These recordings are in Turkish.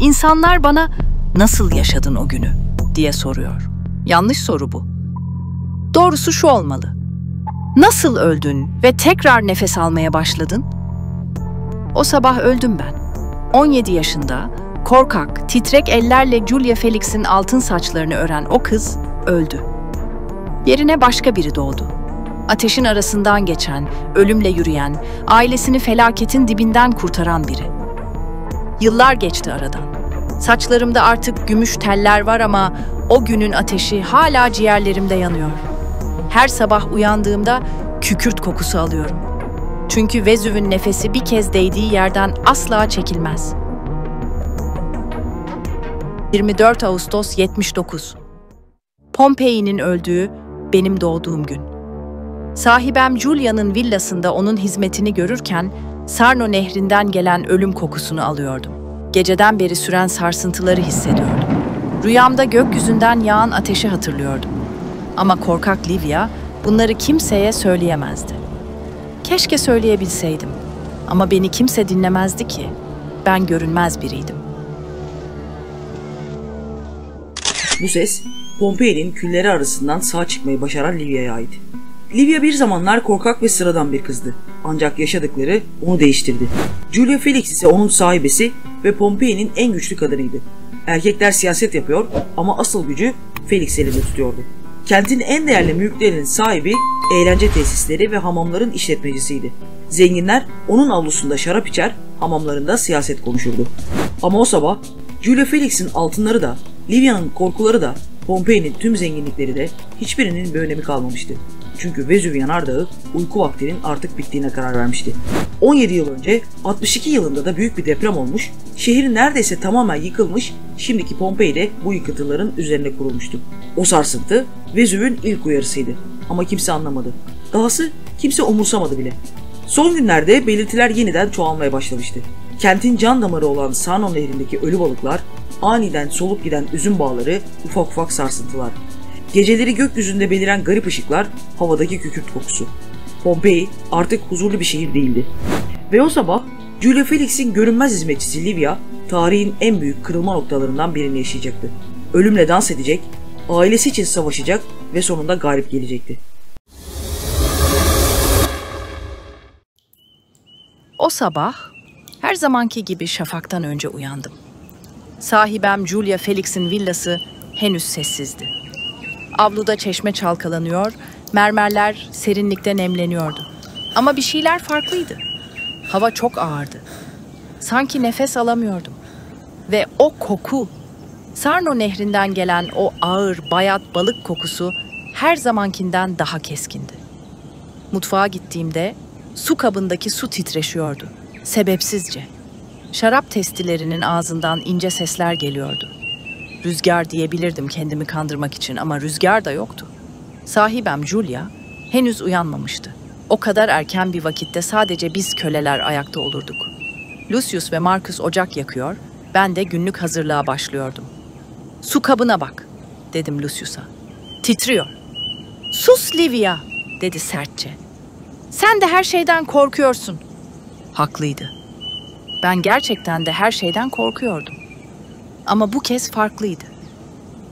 İnsanlar bana "Nasıl yaşadın o günü?" diye soruyor. Yanlış soru bu. Doğrusu şu olmalı: nasıl öldün ve tekrar nefes almaya başladın? O sabah öldüm ben. 17 yaşında, korkak, titrek ellerle Julia Felix'in altın saçlarını ören o kız öldü. Yerine başka biri doğdu. Ateşin arasından geçen, ölümle yürüyen, ailesini felaketin dibinden kurtaran biri. Yıllar geçti aradan. Saçlarımda artık gümüş teller var ama o günün ateşi hala ciğerlerimde yanıyor. Her sabah uyandığımda kükürt kokusu alıyorum. Çünkü Vezüv'ün nefesi bir kez değdiği yerden asla çekilmez. 24 Ağustos 79. Pompei'nin öldüğü benim doğduğum gün. Sahibem Julia'nın villasında onun hizmetini görürken Sarno nehrinden gelen ölüm kokusunu alıyordum. Geceden beri süren sarsıntıları hissediyordum. Rüyamda gökyüzünden yağan ateşi hatırlıyordum. Ama korkak Livia bunları kimseye söyleyemezdi. Keşke söyleyebilseydim. Ama beni kimse dinlemezdi ki. Ben görünmez biriydim. Bu ses, Pompei'nin külleri arasından sağ çıkmayı başaran Livia'ya ait. Livia bir zamanlar korkak ve sıradan bir kızdı. Ancak yaşadıkları onu değiştirdi. Julia Felix ise onun sahibesi ve Pompei'nin en güçlü kadınıydı. Erkekler siyaset yapıyor ama asıl gücü Felix elinde tutuyordu. Kentin en değerli mülklerinin sahibi, eğlence tesisleri ve hamamların işletmecisiydi. Zenginler onun avlusunda şarap içer, hamamlarında siyaset konuşurdu. Ama o sabah Julia Felix'in altınları da, Livia'nın korkuları da, Pompei'nin tüm zenginlikleri de hiçbirinin bir önemi kalmamıştı. Çünkü Vezüv yanardağı uyku vaktinin artık bittiğine karar vermişti. 17 yıl önce 62 yılında da büyük bir deprem olmuş, şehir neredeyse tamamen yıkılmış, şimdiki Pompei de bu yıkıntıların üzerine kurulmuştu. O sarsıntı Vezüv'ün ilk uyarısıydı ama kimse anlamadı. Dahası kimse umursamadı bile. Son günlerde belirtiler yeniden çoğalmaya başlamıştı. Kentin can damarı olan Sarno nehrindeki ölü balıklar, aniden solup giden üzüm bağları, ufak ufak sarsıntılar. Geceleri gökyüzünde beliren garip ışıklar, havadaki kükürt kokusu. Pompei artık huzurlu bir şehir değildi. Ve o sabah Julia Felix'in görünmez hizmetçisi Livia, tarihin en büyük kırılma noktalarından birini yaşayacaktı. Ölümle dans edecek, ailesi için savaşacak ve sonunda galip gelecekti. O sabah her zamanki gibi şafaktan önce uyandım. Sahibem Julia Felix'in villası henüz sessizdi. Avluda çeşme çalkalanıyor, mermerler serinlikte nemleniyordu. Ama bir şeyler farklıydı. Hava çok ağırdı. Sanki nefes alamıyordum. Ve o koku, Sarno nehrinden gelen o ağır, bayat balık kokusu her zamankinden daha keskindi. Mutfağa gittiğimde su kabındaki su titreşiyordu, sebepsizce. Şarap testilerinin ağzından ince sesler geliyordu. Rüzgar diyebilirdim kendimi kandırmak için ama rüzgar da yoktu. Sahibem Julia henüz uyanmamıştı. O kadar erken bir vakitte sadece biz köleler ayakta olurduk. Lucius ve Marcus ocak yakıyor, ben de günlük hazırlığa başlıyordum. "Su kabına bak," dedim Lucius'a. "Titriyor." "Sus Livia," dedi sertçe. "Sen de her şeyden korkuyorsun." Haklıydı. Ben gerçekten de her şeyden korkuyordum. Ama bu kez farklıydı.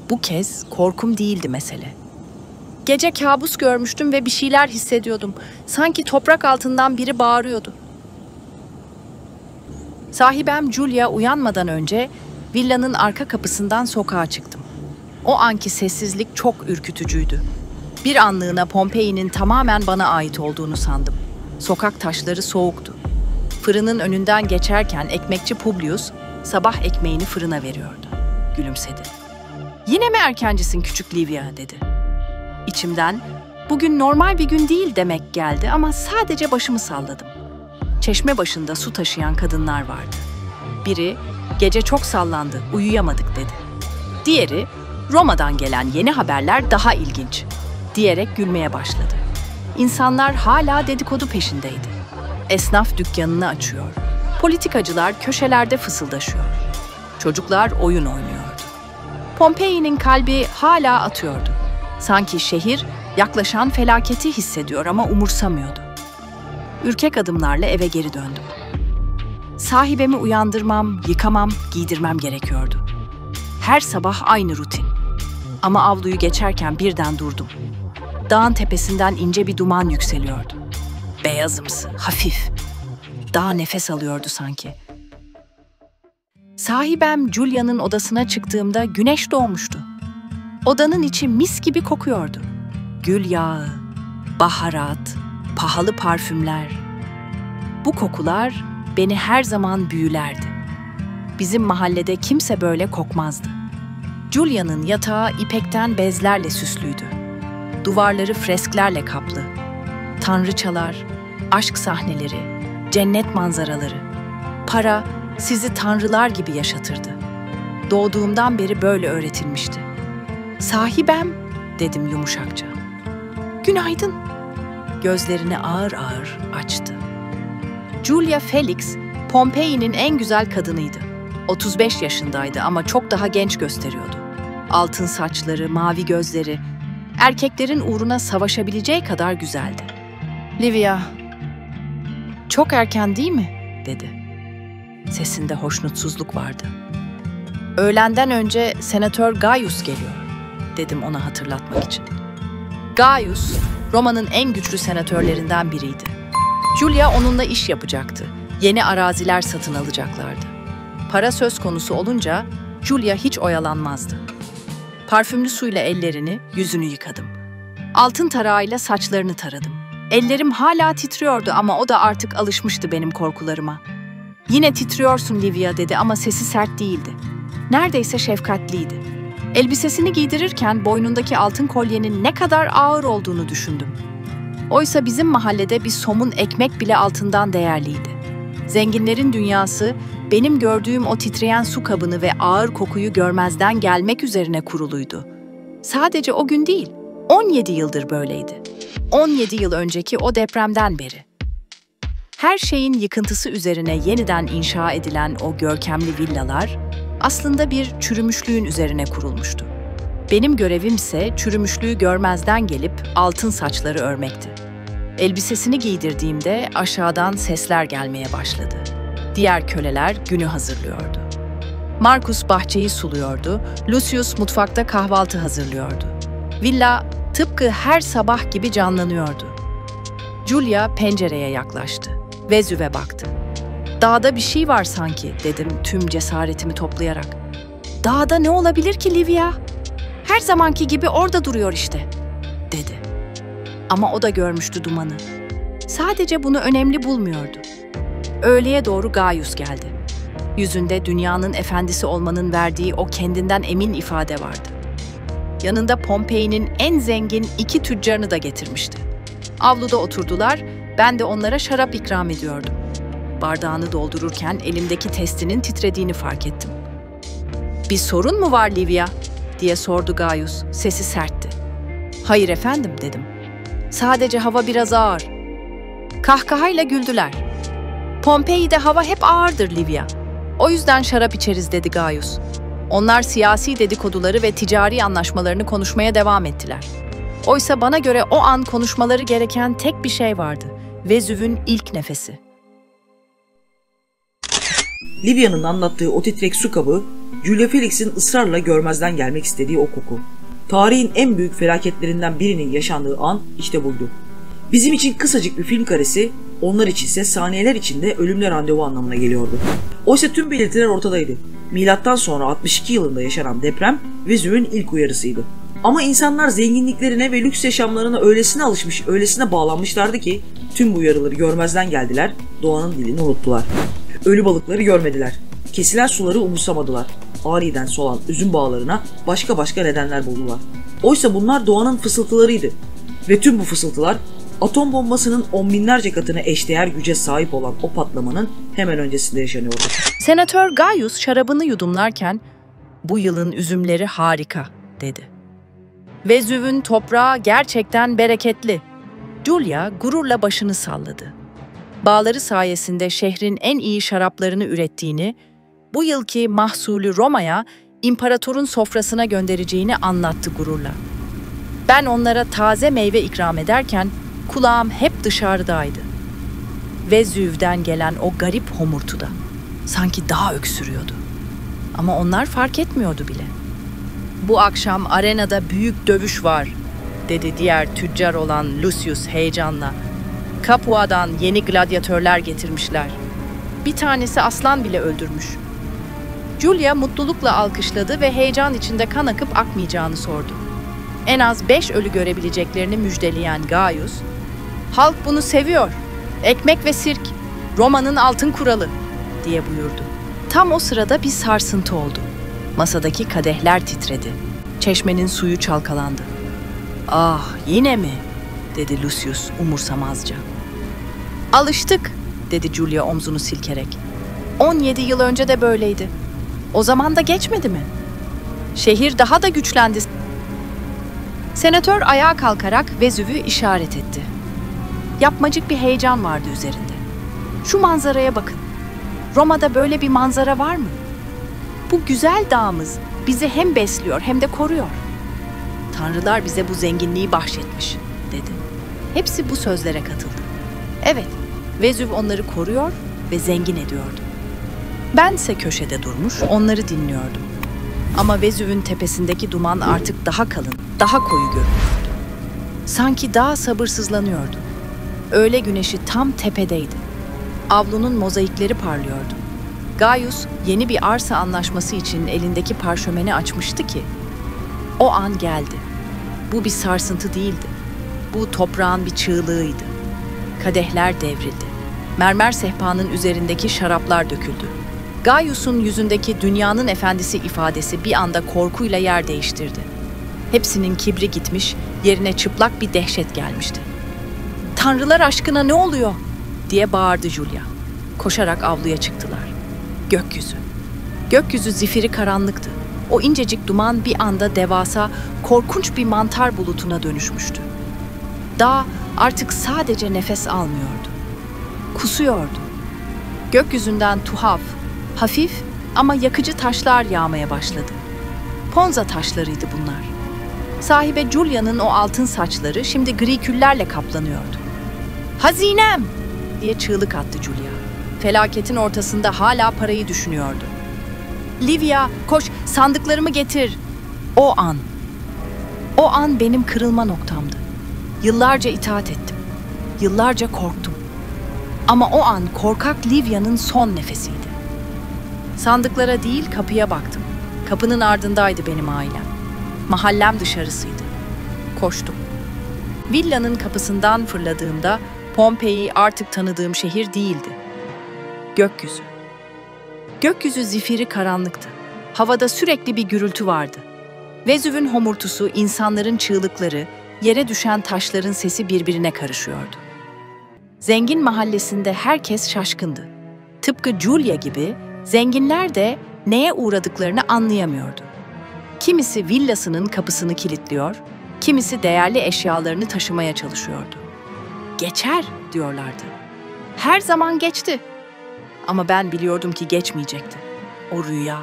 Bu kez korkum değildi mesele. Gece kabus görmüştüm ve bir şeyler hissediyordum. Sanki toprak altından biri bağırıyordu. Sahibem Julia uyanmadan önce villanın arka kapısından sokağa çıktım. O anki sessizlik çok ürkütücüydü. Bir anlığına Pompei'nin tamamen bana ait olduğunu sandım. Sokak taşları soğuktu. Fırının önünden geçerken ekmekçi Publius sabah ekmeğini fırına veriyordu. Gülümsedi. "Yine mi erkencisin küçük Livia?" dedi. İçimden "Bugün normal bir gün değil" demek geldi ama sadece başımı salladım. Çeşme başında su taşıyan kadınlar vardı. Biri "Gece çok sallandı, uyuyamadık" dedi. Diğeri "Roma'dan gelen yeni haberler daha ilginç" diyerek gülmeye başladı. İnsanlar hala dedikodu peşindeydi. Esnaf dükkanını açıyor. Politikacılar köşelerde fısıldaşıyor. Çocuklar oyun oynuyordu. Pompei'nin kalbi hala atıyordu. Sanki şehir yaklaşan felaketi hissediyor ama umursamıyordu. Ürkek adımlarla eve geri döndüm. Sahibemi uyandırmam, yıkamam, giydirmem gerekiyordu. Her sabah aynı rutin. Ama avluyu geçerken birden durdum. Dağın tepesinden ince bir duman yükseliyordu. Beyazımsı, hafif. Dağ nefes alıyordu sanki. Sahibem Julia'nın odasına çıktığımda güneş doğmuştu. Odanın içi mis gibi kokuyordu. Gül yağı, baharat, pahalı parfümler. Bu kokular beni her zaman büyülerdi. Bizim mahallede kimse böyle kokmazdı. Julia'nın yatağı ipekten bezlerle süslüydü. Duvarları fresklerle kaplı. Tanrıçalar, aşk sahneleri, cennet manzaraları. Para sizi tanrılar gibi yaşatırdı. Doğduğumdan beri böyle öğretilmişti. Sahibem, dedim yumuşakça. Günaydın. Gözlerini ağır ağır açtı. Julia Felix, Pompei'nin en güzel kadınıydı. 35 yaşındaydı ama çok daha genç gösteriyordu. Altın saçları, mavi gözleri, erkeklerin uğruna savaşabileceği kadar güzeldi. Livia, çok erken değil mi? Dedi. Sesinde hoşnutsuzluk vardı. Öğlenden önce Senatör Gaius geliyor, dedim ona hatırlatmak için. Gaius, Roma'nın en güçlü senatörlerinden biriydi. Julia onunla iş yapacaktı. Yeni araziler satın alacaklardı. Para söz konusu olunca Julia hiç oyalanmazdı. Parfümlü suyla ellerini, yüzünü yıkadım. Altın tarağıyla saçlarını taradım. Ellerim hala titriyordu ama o da artık alışmıştı benim korkularıma. "Yine titriyorsun Livia," dedi ama sesi sert değildi. Neredeyse şefkatliydi. Elbisesini giydirirken boynundaki altın kolyenin ne kadar ağır olduğunu düşündüm. Oysa bizim mahallede bir somun ekmek bile altından değerliydi. Zenginlerin dünyası, benim gördüğüm o titreyen su kabını ve ağır kokuyu görmezden gelmek üzerine kuruluydu. Sadece o gün değil, 17 yıldır böyleydi. 17 yıl önceki o depremden beri. Her şeyin yıkıntısı üzerine yeniden inşa edilen o görkemli villalar, aslında bir çürümüşlüğün üzerine kurulmuştu. Benim görevimse çürümüşlüğü görmezden gelip altın saçları örmekti. Elbisesini giydirdiğimde aşağıdan sesler gelmeye başladı. Diğer köleler günü hazırlıyordu. Marcus bahçeyi suluyordu, Lucius mutfakta kahvaltı hazırlıyordu. Villa tıpkı her sabah gibi canlanıyordu. Julia pencereye yaklaştı. Vezüve baktı. "Dağda bir şey var sanki," dedim tüm cesaretimi toplayarak. "Dağda ne olabilir ki Livia? Her zamanki gibi orada duruyor işte," dedi. Ama o da görmüştü dumanı. Sadece bunu önemli bulmuyordu. Öğleye doğru Gaius geldi. Yüzünde dünyanın efendisi olmanın verdiği o kendinden emin ifade vardı. Yanında Pompei'nin en zengin 2 tüccarını da getirmişti. Avluda oturdular, ben de onlara şarap ikram ediyordum. Bardağını doldururken elimdeki testinin titrediğini fark ettim. "Bir sorun mu var Livia?" diye sordu Gaius, sesi sertti. "Hayır efendim," dedim. "Sadece hava biraz ağır." Kahkahayla güldüler. "Pompei'de hava hep ağırdır Livia. O yüzden şarap içeriz," dedi Gaius. Onlar siyasi dedikoduları ve ticari anlaşmalarını konuşmaya devam ettiler. Oysa bana göre o an konuşmaları gereken tek bir şey vardı. Vezüv'ün ilk nefesi. Livia'nın anlattığı o titrek su kabı, Julia Felix'in ısrarla görmezden gelmek istediği o koku. Tarihin en büyük felaketlerinden birinin yaşandığı an işte buydu. Bizim için kısacık bir film karesi, onlar içinse saniyeler içinde ölümle randevu anlamına geliyordu. Oysa tüm belirtiler ortadaydı. Milattan sonra 62 yılında yaşanan deprem Vezüv'ün ilk uyarısıydı. Ama insanlar zenginliklerine ve lüks yaşamlarına öylesine alışmış, öylesine bağlanmışlardı ki tüm bu uyarıları görmezden geldiler, doğanın dilini unuttular. Ölü balıkları görmediler, kesilen suları umursamadılar, aniden solan üzüm bağlarına başka nedenler buldular. Oysa bunlar doğanın fısıltılarıydı ve tüm bu fısıltılar atom bombasının 10 binlerce katına eşdeğer güce sahip olan o patlamanın hemen öncesinde yaşanıyordu. Senatör Gaius şarabını yudumlarken, "Bu yılın üzümleri harika," dedi. "Vezüv'ün toprağı gerçekten bereketli." Julia gururla başını salladı. Bağları sayesinde şehrin en iyi şaraplarını ürettiğini, bu yılki mahsulü Roma'ya, imparatorun sofrasına göndereceğini anlattı gururla. Ben onlara taze meyve ikram ederken kulağım hep dışarıdaydı. Vezüv'den gelen o garip homurtuda. Sanki daha öksürüyordu. Ama onlar fark etmiyordu bile. "Bu akşam arenada büyük dövüş var," dedi diğer tüccar olan Lucius heyecanla. "Capua'dan yeni gladyatörler getirmişler. Bir tanesi aslan bile öldürmüş." Julia mutlulukla alkışladı ve heyecan içinde kan akıp akmayacağını sordu. En az 5 ölü görebileceklerini müjdeleyen Gaius, "Halk bunu seviyor. Ekmek ve sirk, Roma'nın altın kuralı," diye buyurdu. Tam o sırada bir sarsıntı oldu. Masadaki kadehler titredi. Çeşmenin suyu çalkalandı. "Ah, yine mi?" dedi Lucius umursamazca. "Alıştık," dedi Julia omzunu silkerek. 17 yıl önce de böyleydi. O zaman da geçmedi mi? Şehir daha da güçlendi." Senatör ayağa kalkarak Vezüv'ü işaret etti. Yapmacık bir heyecan vardı üzerinde. "Şu manzaraya bakın. Roma'da böyle bir manzara var mı? Bu güzel dağımız bizi hem besliyor hem de koruyor. Tanrılar bize bu zenginliği bahşetmiş," dedi. Hepsi bu sözlere katıldı. Evet, Vezüv onları koruyor ve zengin ediyordu. Bense köşede durmuş, onları dinliyordum. Ama Vezüv'ün tepesindeki duman artık daha kalın, daha koyu görünüyordu. Sanki dağ sabırsızlanıyordu. Öğle güneşi tam tepedeydi. Avlunun mozaikleri parlıyordu. Gaius yeni bir arsa anlaşması için elindeki parşömeni açmıştı ki o an geldi. Bu bir sarsıntı değildi. Bu toprağın bir çığlığıydı. Kadehler devrildi. Mermer sehpanın üzerindeki şaraplar döküldü. Gaius'un yüzündeki dünyanın efendisi ifadesi bir anda korkuyla yer değiştirdi. Hepsinin kibri gitmiş, yerine çıplak bir dehşet gelmişti. "Tanrılar aşkına ne oluyor?" diye bağırdı Julia. Koşarak avluya çıktılar. Gökyüzü. Gökyüzü zifiri karanlıktı. O incecik duman bir anda devasa, korkunç bir mantar bulutuna dönüşmüştü. Dağ artık sadece nefes almıyordu. Kusuyordu. Gökyüzünden tuhaf, hafif ama yakıcı taşlar yağmaya başladı. Ponza taşlarıydı bunlar. Sahibe Julia'nın o altın saçları şimdi gri küllerle kaplanıyordu. "Hazinem!" diye çığlık attı Julia. Felaketin ortasında hala parayı düşünüyordu. "Livia, koş, sandıklarımı getir." O an benim kırılma noktamdı. Yıllarca itaat ettim. Yıllarca korktum. Ama o an korkak Livia'nın son nefesiydi. Sandıklara değil, kapıya baktım. Kapının ardındaydı benim ailem. Mahallem dışarısıydı. Koştum. Villanın kapısından fırladığımda Pompei artık tanıdığım şehir değildi. Gökyüzü. Gökyüzü zifiri karanlıktı. Havada sürekli bir gürültü vardı. Vezüv'ün homurtusu, insanların çığlıkları, yere düşen taşların sesi birbirine karışıyordu. Zengin mahallesinde herkes şaşkındı. Tıpkı Julia gibi zenginler de neye uğradıklarını anlayamıyordu. Kimisi villasının kapısını kilitliyor, kimisi değerli eşyalarını taşımaya çalışıyordu. "Geçer," diyorlardı. "Her zaman geçti." Ama ben biliyordum ki geçmeyecekti. O rüya,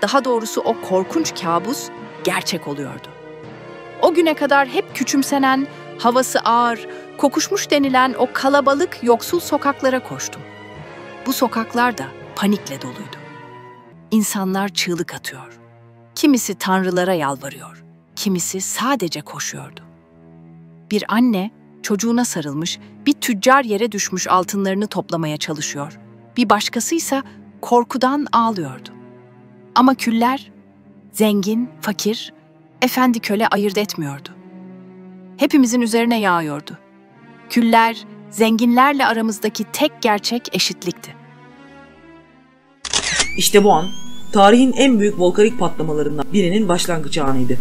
daha doğrusu o korkunç kabus gerçek oluyordu. O güne kadar hep küçümsenen, havası ağır, kokuşmuş denilen o kalabalık, yoksul sokaklara koştum. Bu sokaklar da panikle doluydu. İnsanlar çığlık atıyor. Kimisi tanrılara yalvarıyor, kimisi sadece koşuyordu. Bir anne çocuğuna sarılmış, bir tüccar yere düşmüş altınlarını toplamaya çalışıyor. Bir başkası ise korkudan ağlıyordu. Ama küller, zengin, fakir, efendi köle ayırt etmiyordu. Hepimizin üzerine yağıyordu. Küller, zenginlerle aramızdaki tek gerçek eşitlikti. İşte bu an, tarihin en büyük volkanik patlamalarından birinin başlangıç anıydı.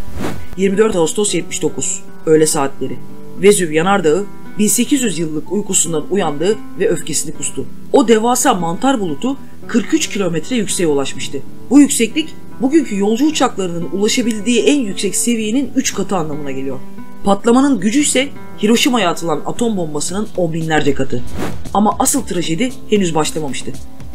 24 Ağustos 79, öğle saatleri. Vezüv yanardağı 1800 yıllık uykusundan uyandı ve öfkesini kustu. O devasa mantar bulutu 43 kilometre yükseğe ulaşmıştı. Bu yükseklik bugünkü yolcu uçaklarının ulaşabildiği en yüksek seviyenin 3 katı anlamına geliyor. Patlamanın gücü ise Hiroşima'ya atılan atom bombasının 10 binlerce katı. Ama asıl trajedi henüz başlamamıştı.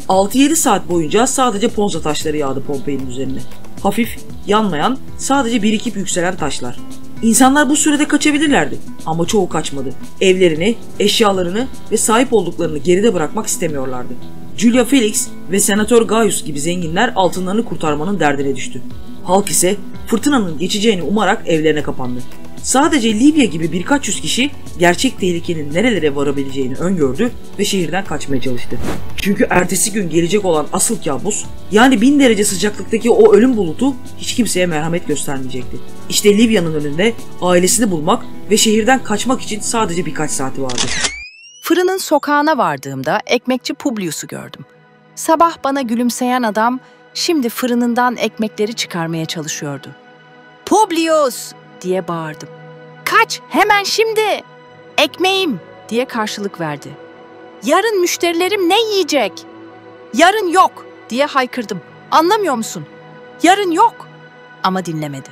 6-7 saat boyunca sadece ponza taşları yağdı Pompei'nin üzerine. Hafif, yanmayan, sadece birikip yükselen taşlar. İnsanlar bu sürede kaçabilirlerdi ama çoğu kaçmadı. Evlerini, eşyalarını ve sahip olduklarını geride bırakmak istemiyorlardı. Julia Felix ve Senatör Gaius gibi zenginler altınlarını kurtarmanın derdine düştü. Halk ise fırtınanın geçeceğini umarak evlerine kapandı. Sadece Livia gibi birkaç yüz kişi gerçek tehlikenin nerelere varabileceğini öngördü ve şehirden kaçmaya çalıştı. Çünkü ertesi gün gelecek olan asıl kabus, yani 1000 derece sıcaklıktaki o ölüm bulutu hiç kimseye merhamet göstermeyecekti. İşte Livia'nın önünde ailesini bulmak ve şehirden kaçmak için sadece birkaç saati vardı. Fırının sokağına vardığımda ekmekçi Publius'u gördüm. Sabah bana gülümseyen adam şimdi fırınından ekmekleri çıkarmaya çalışıyordu. "Publius!" diye bağırdım. "Kaç, hemen şimdi! Ekmeğim!" diye karşılık verdi. "Yarın müşterilerim ne yiyecek?" "Yarın yok!" diye haykırdım. "Anlamıyor musun? Yarın yok!" Ama dinlemedi.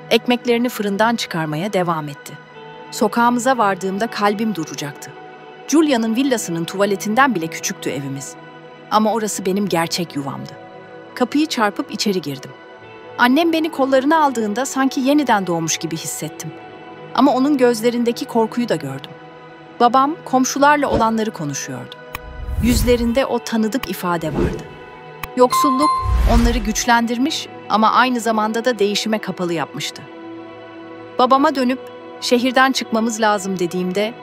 Ekmeklerini fırından çıkarmaya devam etti. Sokağımıza vardığımda kalbim duracaktı. Julia'nın villasının tuvaletinden bile küçüktü evimiz. Ama orası benim gerçek yuvamdı. Kapıyı çarpıp içeri girdim. Annem beni kollarına aldığında sanki yeniden doğmuş gibi hissettim. Ama onun gözlerindeki korkuyu da gördüm. Babam komşularla olanları konuşuyordu. Yüzlerinde o tanıdık ifade vardı. Yoksulluk onları güçlendirmiş ama aynı zamanda da değişime kapalı yapmıştı. Babama dönüp şehirden çıkmamız lazım dediğimde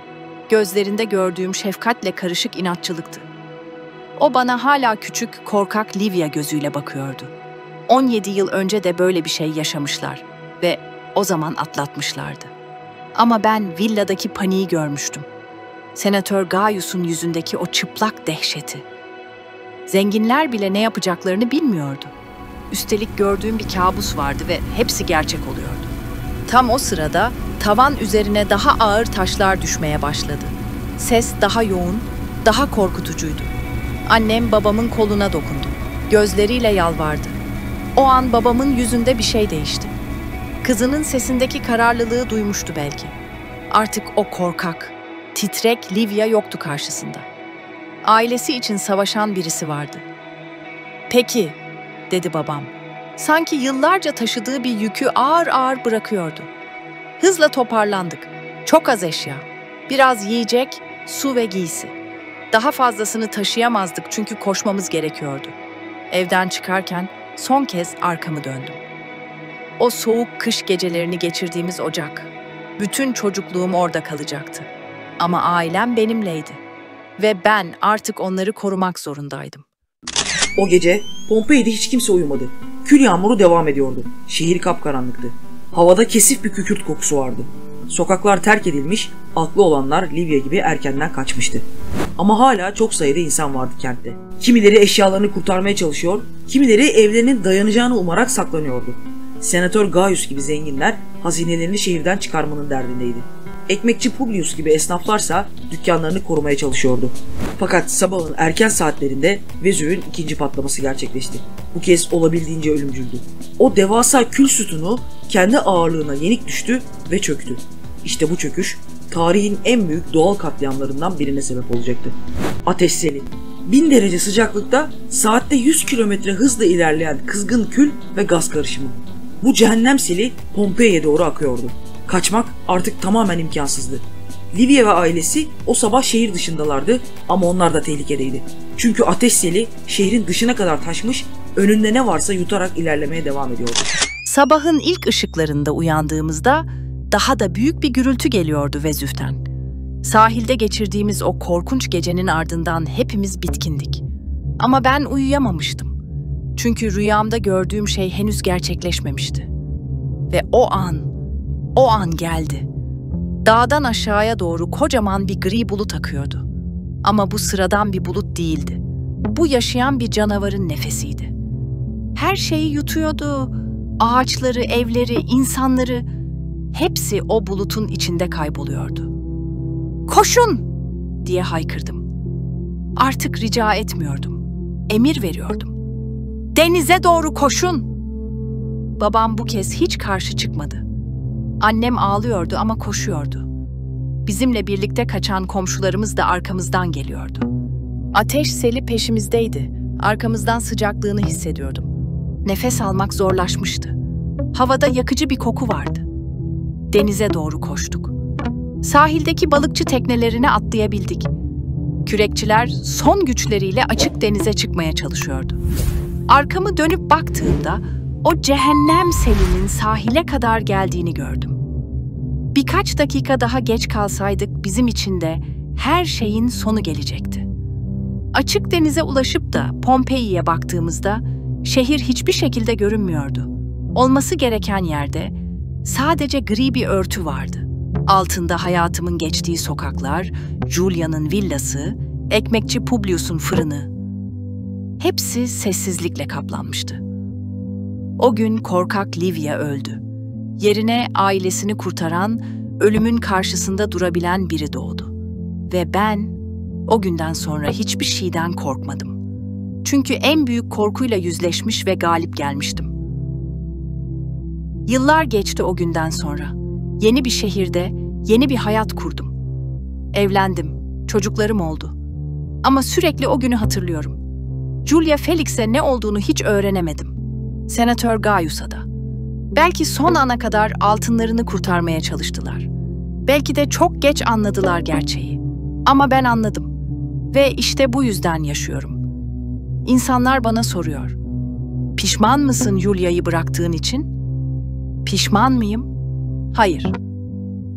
gözlerinde gördüğüm şefkatle karışık inatçılıktı. O bana hala küçük, korkak Livia gözüyle bakıyordu. 17 yıl önce de böyle bir şey yaşamışlar ve o zaman atlatmışlardı. Ama ben villadaki paniği görmüştüm. Senatör Gaius'un yüzündeki o çıplak dehşeti. Zenginler bile ne yapacaklarını bilmiyordu. Üstelik gördüğüm bir kabus vardı ve hepsi gerçek oluyordu. Tam o sırada tavan üzerine daha ağır taşlar düşmeye başladı. Ses daha yoğun, daha korkutucuydu. Annem babamın koluna dokundu. Gözleriyle yalvardı. O an babamın yüzünde bir şey değişti. Kızının sesindeki kararlılığı duymuştu belki. Artık o korkak, titrek Livia yoktu karşısında. Ailesi için savaşan birisi vardı. "Peki," dedi babam. Sanki yıllarca taşıdığı bir yükü ağır ağır bırakıyordu. Hızla toparlandık. Çok az eşya. Biraz yiyecek, su ve giysi. Daha fazlasını taşıyamazdık çünkü koşmamız gerekiyordu. Evden çıkarken son kez arkamı döndüm. O soğuk kış gecelerini geçirdiğimiz ocak. Bütün çocukluğum orada kalacaktı. Ama ailem benimleydi. Ve ben artık onları korumak zorundaydım. O gece Pompei'de hiç kimse uyumadı. Kül yağmuru devam ediyordu. Şehir kapkaranlıktı. Havada kesif bir kükürt kokusu vardı. Sokaklar terk edilmiş, aklı olanlar Livia gibi erkenden kaçmıştı. Ama hala çok sayıda insan vardı kentte. Kimileri eşyalarını kurtarmaya çalışıyor, kimileri evlerinin dayanacağını umarak saklanıyordu. Senatör Gaius gibi zenginler hazinelerini şehirden çıkarmanın derdindeydi. Ekmekçi Publius gibi esnaflarsa dükkanlarını korumaya çalışıyordu. Fakat sabahın erken saatlerinde Vezüv'ün ikinci patlaması gerçekleşti. Bu kez olabildiğince ölümcüldü. O devasa kül sütunu kendi ağırlığına yenik düştü ve çöktü. İşte bu çöküş tarihin en büyük doğal katliamlarından birine sebep olacaktı. Ateş seli. 1000 derece sıcaklıkta saatte 100 kilometre hızla ilerleyen kızgın kül ve gaz karışımı. Bu cehennem seli Pompei'ye doğru akıyordu. Kaçmak artık tamamen imkansızdı. Livia ve ailesi o sabah şehir dışındalardı ama onlar da tehlikedeydi. Çünkü ateş seli şehrin dışına kadar taşmış, önünde ne varsa yutarak ilerlemeye devam ediyordu. Sabahın ilk ışıklarında uyandığımızda daha da büyük bir gürültü geliyordu Vezüv'ten. Sahilde geçirdiğimiz o korkunç gecenin ardından hepimiz bitkindik. Ama ben uyuyamamıştım. Çünkü rüyamda gördüğüm şey henüz gerçekleşmemişti. Ve o an geldi. Dağdan aşağıya doğru kocaman bir gri bulut akıyordu. Ama bu sıradan bir bulut değildi. Bu yaşayan bir canavarın nefesiydi. Her şeyi yutuyordu. Ağaçları, evleri, insanları, hepsi o bulutun içinde kayboluyordu. "Koşun!" diye haykırdım. Artık rica etmiyordum. Emir veriyordum. "Denize doğru koşun!" Babam bu kez hiç karşı çıkmadı. Annem ağlıyordu ama koşuyordu. Bizimle birlikte kaçan komşularımız da arkamızdan geliyordu. Ateş seli peşimizdeydi. Arkamızdan sıcaklığını hissediyordum. Nefes almak zorlaşmıştı. Havada yakıcı bir koku vardı. Denize doğru koştuk. Sahildeki balıkçı teknelerine atlayabildik. Kürekçiler son güçleriyle açık denize çıkmaya çalışıyordu. Arkamı dönüp baktığımda o cehennem selinin sahile kadar geldiğini gördüm. Birkaç dakika daha geç kalsaydık bizim için de her şeyin sonu gelecekti. Açık denize ulaşıp da Pompei'ye baktığımızda şehir hiçbir şekilde görünmüyordu. Olması gereken yerde sadece gri bir örtü vardı. Altında hayatımın geçtiği sokaklar, Julia'nın villası, ekmekçi Publius'un fırını. Hepsi sessizlikle kaplanmıştı. O gün korkak Livia öldü. Yerine ailesini kurtaran, ölümün karşısında durabilen biri doğdu. Ve ben o günden sonra hiçbir şeyden korkmadım. Çünkü en büyük korkuyla yüzleşmiş ve galip gelmiştim. Yıllar geçti o günden sonra. Yeni bir şehirde, yeni bir hayat kurdum. Evlendim, çocuklarım oldu. Ama sürekli o günü hatırlıyorum. Julia Felix'e ne olduğunu hiç öğrenemedim. Senatör Gaius'a da. Belki son ana kadar altınlarını kurtarmaya çalıştılar. Belki de çok geç anladılar gerçeği. Ama ben anladım. Ve işte bu yüzden yaşıyorum. İnsanlar bana soruyor. Pişman mısın Julia'yı bıraktığın için? Pişman mıyım? Hayır.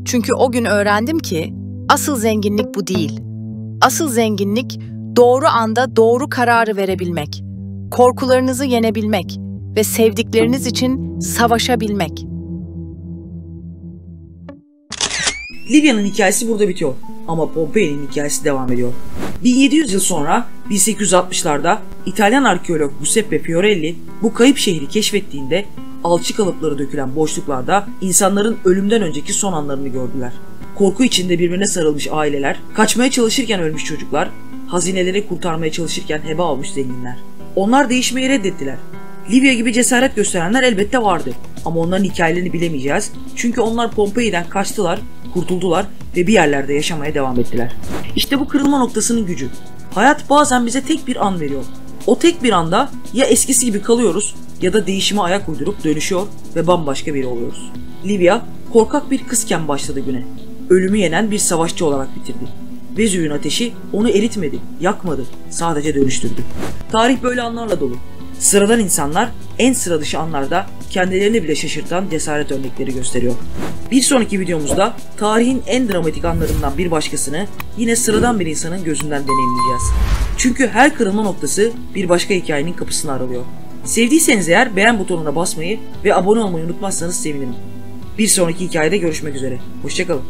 Çünkü o gün öğrendim ki asıl zenginlik bu değil. Asıl zenginlik doğru anda doğru kararı verebilmek, korkularınızı yenebilmek ve sevdikleriniz için savaşabilmek. Livia'nın hikayesi burada bitiyor ama Pompei'nin hikayesi devam ediyor. 1700 yıl sonra 1860'larda İtalyan arkeolog Giuseppe Fiorelli bu kayıp şehri keşfettiğinde alçı kalıpları dökülen boşluklarda insanların ölümden önceki son anlarını gördüler. Korku içinde birbirine sarılmış aileler, kaçmaya çalışırken ölmüş çocuklar, hazineleri kurtarmaya çalışırken heba olmuş zenginler. Onlar değişmeyi reddettiler. Livia gibi cesaret gösterenler elbette vardı ama onların hikayelerini bilemeyeceğiz çünkü onlar Pompei'den kaçtılar, kurtuldular ve bir yerlerde yaşamaya devam ettiler. İşte bu kırılma noktasının gücü. Hayat bazen bize tek bir an veriyor. O tek bir anda ya eskisi gibi kalıyoruz ya da değişime ayak uydurup dönüşüyor ve bambaşka biri oluyoruz. Livia korkak bir kızken başladı güne. Ölümü yenen bir savaşçı olarak bitirdi. Vezüv'ün ateşi onu eritmedi, yakmadı, sadece dönüştürdü. Tarih böyle anlarla dolu. Sıradan insanlar en sıra dışı anlarda kendilerini bile şaşırtan cesaret örnekleri gösteriyor. Bir sonraki videomuzda tarihin en dramatik anlarından bir başkasını yine sıradan bir insanın gözünden deneyimleyeceğiz. Çünkü her kırılma noktası bir başka hikayenin kapısını aralıyor. Sevdiyseniz eğer beğen butonuna basmayı ve abone olmayı unutmazsanız sevinirim. Bir sonraki hikayede görüşmek üzere. Hoşça kalın.